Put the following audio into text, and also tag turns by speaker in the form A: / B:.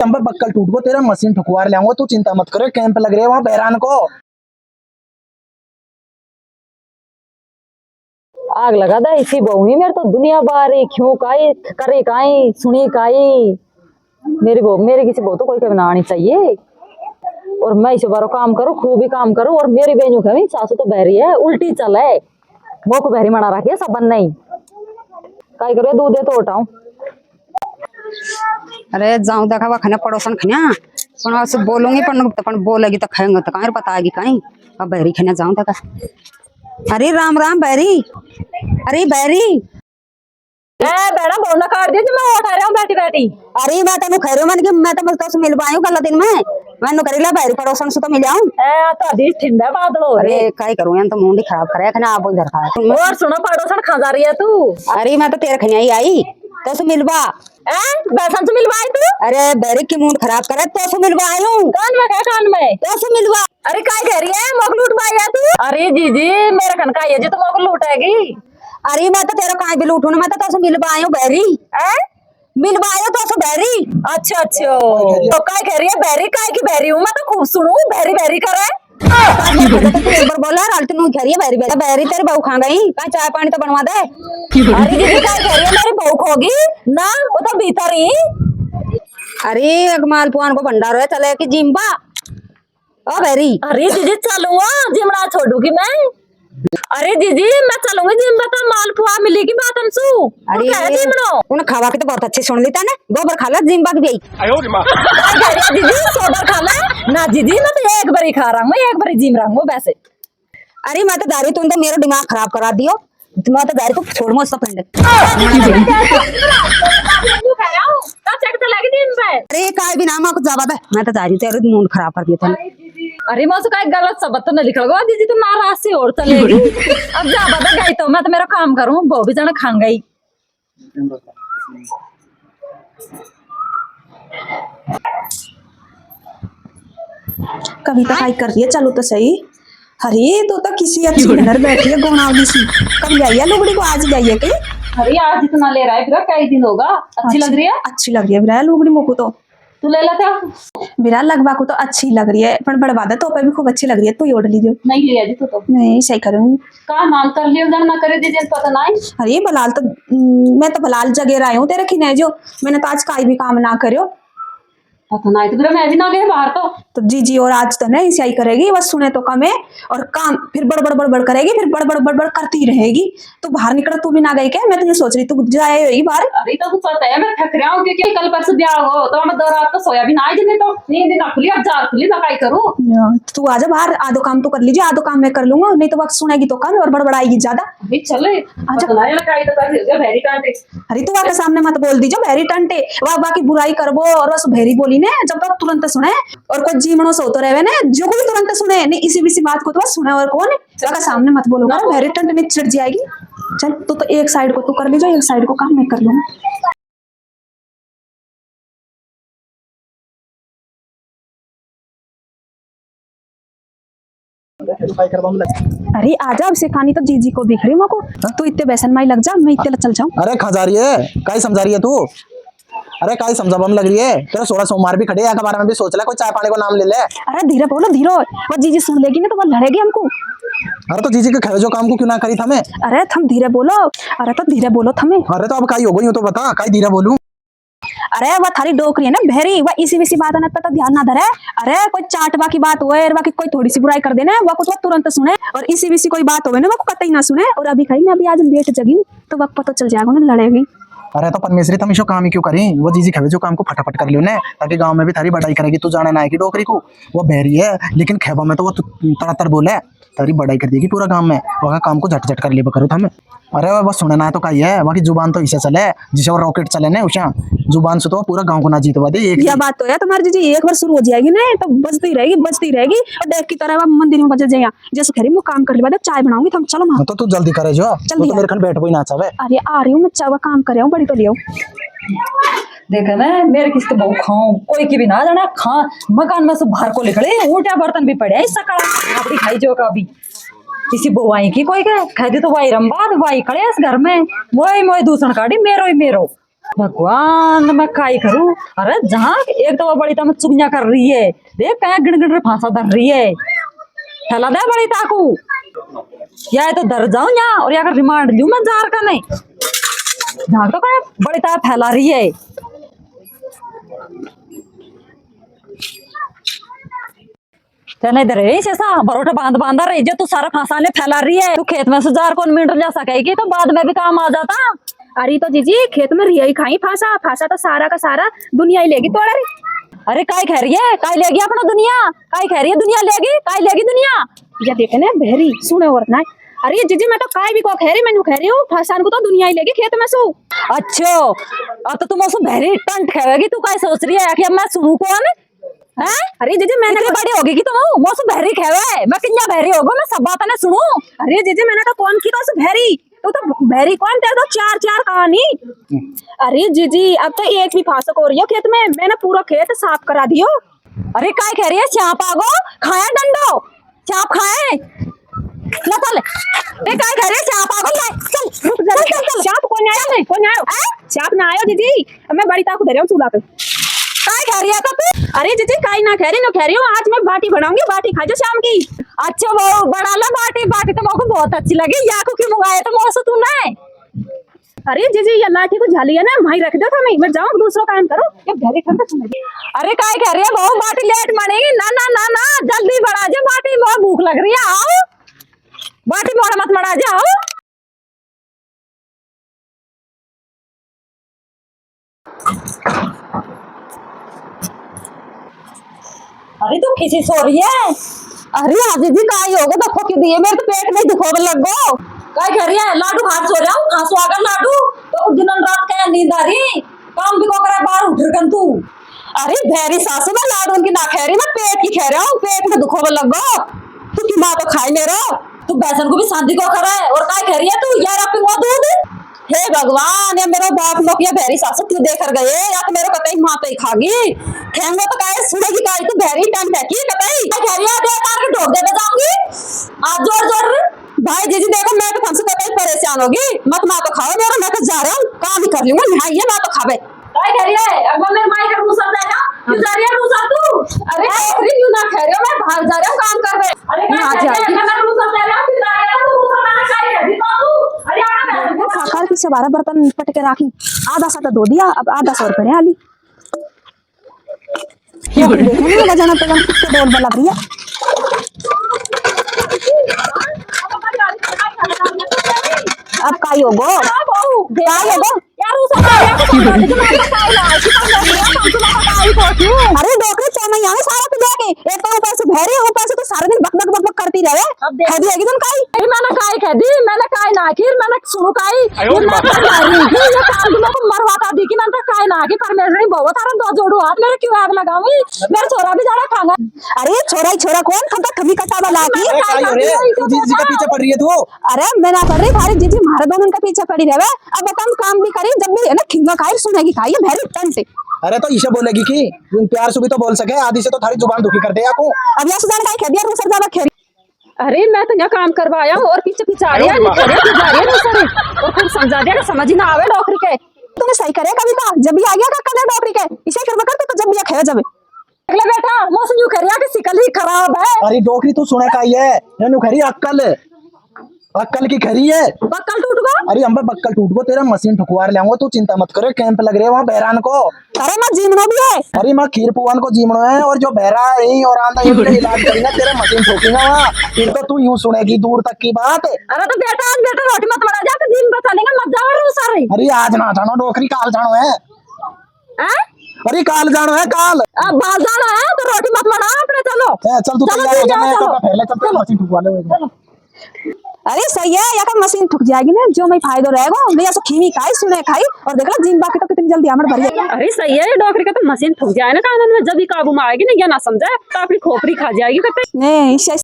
A: हम पे बक्कल टूट गो, तेरा मशीन ठुकवार ले आऊंगा, तू चिंता मत करे। कैंप लग रहे हैं वहाँ बहरान को।
B: आग लगा दा इसी बहू ही मेरे तो दुनिया बारी क्यों काई करे काई सुनी काई मेरी बहू मेरे किसी बहू तो कोई कभी ना आनी चाहिए। और मैं इसे बारो काम करूँ खूब ही काम करूँ और मेरी बहनों कभी सासू तो बहरी है उल्टी चल है वो को बहरी मना रखी है सब बन नहीं काई करो दूध दे तो उठाऊं।
C: अरे जाऊं देखा वा खने पड़ोसन खनिया पण आज बोलूंगी पण बोलेगी तो खाएंगे तो कहाँ बताएगी कहीं। अब बहरी खने जाऊं देखा। अरे राम राम बहरी। अरे बहरी
B: बेड़ा बोलना काट दिया मैं उठा रहा हूँ बैठी बैठी।
C: अरे मैं तेन खैर मन की मैं तो मिल पाऊँ कल दिन में मैंने करेला बहरी पड़ोसन से तो मिल आऊं।
B: तो अभी ठंडा बादल हो
C: अरे काय करूँ यार तो मुंडी खराब करे खने आप इधर खा
B: और सुनो पड़ोसन खा जा रही है तू।
C: अरे मैं तो तेरे खनिया ही आई तो से मिलवा
B: बैसन से मिलवाई तू।
C: अरे बहरी की मूड खराब करे तो से मिलवा आयू
B: कान में क्या कान में
C: तो से मिलवा।
B: अरे काय कह रही है मोक लूट पाई है तू। अरे जीजी मेरा कन का है जी तो मोक लूटेगी।
C: अरे मैं तो तेरा कहाँ भी लूटू मैं तो मिलवा आयू बहरी मिलवा आयो तो बहरी।
B: अच्छा अच्छा तो काय कह रही है बहरी काय की बहरी हूँ मैं तो खूब सुनू बहरी बहरी करे।
C: एक बार बोला रात नू कह रही है बहरी बहरी बहरी तेरे बहू खा गई कहाँ चाय पानी तो बनवा दे।
B: अरे दीदी काय कह रही है मेरी बहू खोगी ना वो तो भीतर ही।
C: अरे मालपुआन को भंडार है चले कि जिम्बा ओ बहरी।
B: अरे दीदी चलूंगा जिमड़ा छोड़ूंगी मैं। अरे दीदी मैं चलूंगी जिम्बा तो मालपुआ मिलेगी बात हमसू।
C: अरे उन्हें खावा के तो बहुत अच्छे सुन लेता ना गोबर खा ला जिम्बा की भी
B: दीदी सोबर खा ला ना दीदी मैं तो एक बारी खा रहा हूँ एक बारी जिम रहा हूँ वैसे।
C: अरे मैं तो दारी तुम तो मेरा दिमाग खराब करा दियो मैं तो दारी को छोड़ मो फ्रेंड। अरे काय भी नाम कुछ जवाब है मैं तो दारी तेरे मूड खराब कर दिया था।
B: अरे मैं उसका गलत शब्द तो नहीं लिखा होगा दीदी तो नाराज से और चलेगी। अब जा बता गई तो मैं तो मेरा काम करूँ वो भी जाना खा गई।
D: कविता हाई कर रही है चलो तो सही। अरे तो किसी अच्छी नजर बैठी है गोनावली सी कब लाई है लुगड़ी को आज गई है कहीं।
B: अरे आज इतना ले रहा है फिर कई दिन होगा अच्छी लग रही है।
D: अच्छी लग रही है बिरा लुगड़ी मोको तो
B: तू ले लेता
D: बिरा लगवा को तो अच्छी लग रही है पर बड़वा दे तो पे भी खूब अच्छी लग रही है तू ही ओढ़ लीजिए।
B: नहीं लिया जी तो
D: नहीं सही करूँ
B: का नाम कर लियो जब ना करे दीजिए पता नहीं।
D: अरे बलाल तो मैं तो बलाल जगह आई हूँ तेरे खिने जो मैंने तो आज काई भी काम ना करो
B: पता नहीं तो फिर मैं भी ना गए बाहर तो
D: जी जी और आज तो नहीं ऐसा ही करेगी बस सुने तो कम है और काम फिर बड़बड़ बड़बड़ करेगी फिर बड़बड़ बड़बड़ करती रहेगी। तो बाहर निकल तू भी ना गई क्या मैं तो ये सोच रही तू जाए ही बाहर।
B: अरे तो पता है मैं थक रहा हूँ क्योंकि कल परसों ब्याह हो तो मैं 2 रात तो सोया भी ना आज नहीं तो नींद ना खुली अब जार खुली मैं क्या करूँ।
D: तू आजा बाहर आधो काम तो कर लीजिए आधो काम मैं कर लूंगा नहीं तो वक्त सुनेगी तो कम और बड़बड़ाएगी ज्यादा।
B: अभी चले
D: अरे तू आके सामने मत बोल दीजिए भैरी टंटे वाह बाकी बुराई करबो और बस भैरी बोली ने जब तक तुरंत सुने और कुछ जीवनों से होते रहे ने जो कोई तुरंत सुने नहीं इसी बात को तो बस सुने और कौन है सामने मत बोलो भैरी टंटे नहीं चिढ़ जाएगी। चल तू तो एक साइड को तू कर लीजिए एक साइड को काम मैं कर लूंगा। अरे आजा अब सिखानी तो जीजी को दिख रही मको तू इतने बेसन माई लग जा मैं इतने चल जाऊं।
A: अरे खा जा रही है काय समझा रही है तू। अरे काय समझा बम लग रही है तेरा 16 सोमवार भी खड़े अखबार में भी सोच ले कोई चाय पानी को नाम ले ले।
D: अरे धीरे बोलो धीरे वो जीजी सुन लेगी ना तो वो लड़ेगी हमको।
A: अरे तो जीजी के खवे जो काम को क्यों ना करी थमे।
D: अरे थम धीरे बोलो अरे तो धीरे बोलो थमे।
A: अरे तो अब काई हो गई हो तो बता काई धीरे बोलूं।
D: अरे वह थारी डोकरी है ना बहरी वह इसी बात ना तो ध्यान ना धरे। अरे कोई चाटवा की बात हुए बाकी कोई थोड़ी सी बुराई कर देना वह कुछ तुरंत सुने और इसी कोई बात हुए ना वो कतई ना सुने और अभी कहीं मैं अभी आज लेट जगी तो वक्त पता चल जाएगा ना लड़ेगी।
A: अरे तो परमेश्वरी तुम इसो काम ही क्यों करी वो जीजी खवे जो काम को फटाफट कर लियो ने ताकि गांव में भी थारी बढ़ाई करेगी तू जाने ना है कि डोकरी को वो बहरी है लेकिन खेबा में तो वो तड़ातर बोले तारी बढ़ाई कर देगी पूरा गांव में वह काम को झट कर ले करो था मैं। अरे बस सुनना है तो कही है बाकी जुबान तो इसे चले जिसे वो रॉकेट चले ना उषा जुबान से तो पूरा गांव को ना जीतवा दे।
D: यह बात तो है तुम्हारी जीजी एक बार शुरू हो जाएगी ना तो बजती रहेगी और देख की तरह मंदिर में बज जाएगा जैसे खरी मैं काम कर ले बाद चाय बनाऊंगी तुम चलो
A: तो तू जल्दी करे जो तो मेरे खन बैठ कोई ना चाहे।
D: अरे आ रही हूँ मैं चावा काम कर रहा हूँ बड़ी तो लियो
B: देखे मैं मेरे किस्त बहु खाऊं कोई की भी ना जाना खा मकान में से बाहर को निकले उल्टा बर्तन भी पड़े सकाल अपनी खाई जो का भी किसी बुआई की कोई के खाई तो वाई रंबाद वाई खड़े इस घर में वही मोई दूसरा काटी मेरो ही मेरो भगवान मैं काई करूं। अरे जहाँ एक तो वो बड़ी ता में चुगलियां कर रही है, देख कहीं गिड़ फांसा धर रही है। फैला दे बड़ी ताकू, या तो डर जाऊं यहाँ और या कर रिमांड लूं मैं जार का नहीं। जहाँ तो कहीं बड़ी ता फैला रही है। इधर ऐसा बरोटा बांधा रही जो तू सारा फांसाने फैला रही है। तू खेत में से जार कौन मीटर जा सकेगी तो बाद में भी काम आ जाता।
D: अरे तो जीजी खेत में रिया ही खाई फांसा फांसा तो सारा का सारा दुनिया ही लेगी तोड़ा रे।
B: अरे काय कह रही है, काय लेगी अपना दुनिया, काय कह रही है दुनिया लेगी, काय लेगी दुनिया।
D: या देखे ना बहरी सुने और ना। अरे जीजी मैं तो काय भी को कह रही मैं कह रही हूँ फसान को तो दुनिया ही लेगी खेत में सो।
B: अच्छा अब तो तुम उसको बहरी टंट खेवेगी। तू काय सोच रही है कि अब मैं सुनू कौन है?
D: अरे जीजी मैंने
B: इतनी बड़ी होगी कि तुम मौसम बहरी खेवे, मैं कितना बहरी होगा मैं सब बातें सुनू।
D: अरे जीजी मैंने तो कौन की तो बहरी तू तो बहरी कौन तेरे तो चार चार कहानी। अरे जीजी अब तो एक भी फांसक हो रही हो खेत में, मैंने पूरा खेत साफ करा दियो।
B: अरे काय कह रही है, चाप आगो खाए डंडो, चाप खाए ना चल। ए काय कह रही है, चाप आगो ले चल रुक जा चल।
D: चाप कौन आया कौन आयो चाप ना आयो जीजी मैं बड़ी ताकू दे रहा हूँ चूल्हा पे।
B: काय कह रही है तू?
D: अरे जीजी काई ना कह रही हूँ आज मैं बाटी बनाऊंगी, बाटी खा जो शाम की।
B: अच्छा वो बना ला बाटी, बाटी तो मेरे को बहुत अच्छी लगी। या को क्यों मंगाए तो मौसम तू ना।
D: अरे जीजी ये लाठी को झाली है ना वहीं रख दो था मैं जाऊँ दूसरा काम करो ये बहरी ठंडा सुनेगी।
B: अरे काय कह रही है बहु, बाटी लेट बनेगी ना ना ना ना जल्दी बढ़ा जा बाटी, बहुत भूख लग रही है। आओ बाटी मोड़ मत बढ़ा जाओ। अरे तू किसी सो रही है? अरे आज जी काय होगा देखो कि दिए मेरे तो पेट में दुखोने लग गो। काय कह रही है, लाडू हाथ सो जाऊं खांसो आकर लाडू तो दिन रात क्या नींद आ रही, काम भी को करा बाहर उठ रकन तू। अरे भेरी सासू में लाडू की ना कह रही, मैं पेट की कह रहा हूँ, पेट में दुखोने लग गो। तू की माँ तो खाई मेरा, तू बैसन को भी शांति को करा है और काय कह रही है तू यार अपनी वो दूध। हे भगवान ये मेरा बाप लोग या भेरी सासू क्यों देख कर गए, या तो मेरे कतई माँ तो ही खागी ठेंगो तो काय सुनेगी काय तू भेरी टन है की कतई कह रही है दे तार के ढोक दे जाऊंगी आज जोर जोर। भाई जीजी देखो मैं तो तुमसे कतई परेशान होगी, मत माँ तो खाओ मेरा, मैं तो जा रहा हूँ काम भी कर लूंगा यहाँ ये माँ तो खावे। काय कह रही है अब मेरे माई का रूसा जाएगा क्यों जा रही है रूसा तू? अरे ऐसे क्यों ना कह रहे हो, मैं बाहर जा रहा हूँ काम कर रहे। अरे यहाँ जा मैं रूसा जा रहा हूँ फिर जा रहा हूँ रूसा मैंने काय कह दी तू। अरे आना
D: खाकर पीछे 12 बर्तन पट के राखी आधा सा तो धो दिया अब आधा 100 रुपये आली बजाना तो डोल वाला भैया। अब काई होगो अरे डॉक्टर चौना यहाँ सारा तो देखे एक तो ऊपर से भैरे ऊपर से तो सारा दिन बक बक बक बक करती रहे। खैदी है तुम काई?
B: मैंने काय कह दी, मैंने काय ना की, मैंने सुनो काय ये मैं कर रही थी ये काम तुम को मरवाता दी कि मैंने तो काय ना की परमेश्वरी बहुत सारा दो जोड़ो हाथ मेरे क्यों आग लगाऊंगी, मेरा छोरा भी जाना खागा।
D: अरे छोरा ही छोरा कौन हम तो कभी कटा वाला की
A: जीजी का पीछे पड़ रही है तू।
D: अरे मैं ना कर रही थारी जीजी मारे दोनों का पीछे पड़ी रहे अब अपन काम भी करी जब भी है ना खिंगा खाई सुनेगी खाई भैरी टंटे।
A: अरे तो इसे बोलेगी कि तुम प्यार से भी तो बोल सके, आधी से तो थारी जुबान दुखी कर दे आपको।
D: अब यह सुधार का खेदिया दूसर ज्यादा खेरी।
B: अरे मैं तो यहाँ काम करवाया हूँ और पीछे पीछे आ रही है और कुछ समझा दिया समझ ही ना आवे नौकरी के।
D: तूने सही करे कभी का जब भी आ गया का कदर नौकरी के इसे करवा कर तो जब भी खेवे जब
B: अगले बेटा मौसम यूं कह रहा कि सिकल ही खराब है।
A: अरे डोकरी तू सुने का है नू खरी अक्कल अक्कल की खरी है
B: बक्कल टूट गो।
A: अरे हम बक्कल टूट गो तेरा मशीन ठुकवार ले तू चिंता मत करे, कैंप लग रहे हैं वहाँ बहरान को।
D: अरे मैं जीमनो भी है,
A: अरे माँ खीर पुआन को जीमनो है और जो बहरा है और आंधा ये इलाज करेगा तेरा मशीन ठोकेगा वहाँ, फिर तो तू यूं सुनेगी दूर तक की बात।
B: अरे तो बेटा आज बेटा रोटी मत बना जा जीम बचा लेंगे मत जाओ सारे।
A: अरे आज ना जानो डोकरी काल जानो है। अरे काल जानो है काल
B: अब बाल जाना है तो रोटी मत बना अपने चलो।
A: चल तू तैयार हो जा मैं कपड़ा पहले चलते मशीन ठुकवा ले।
D: अरे सही है या मशीन ठुक जाएगी ना जो मैं फायदा रहेगा नहीं ऐसा खीमी खाई सुने खाई और देख लो जिम बाकी तो कितनी जल्दी हमारे भर जाएगी।
B: अरे सही है डॉक्टर का तो मशीन ठुक जाए ना कानून में जब भी काबू में आएगी ना या ना समझे तो अपनी खोपड़ी खा जाएगी।
D: नहीं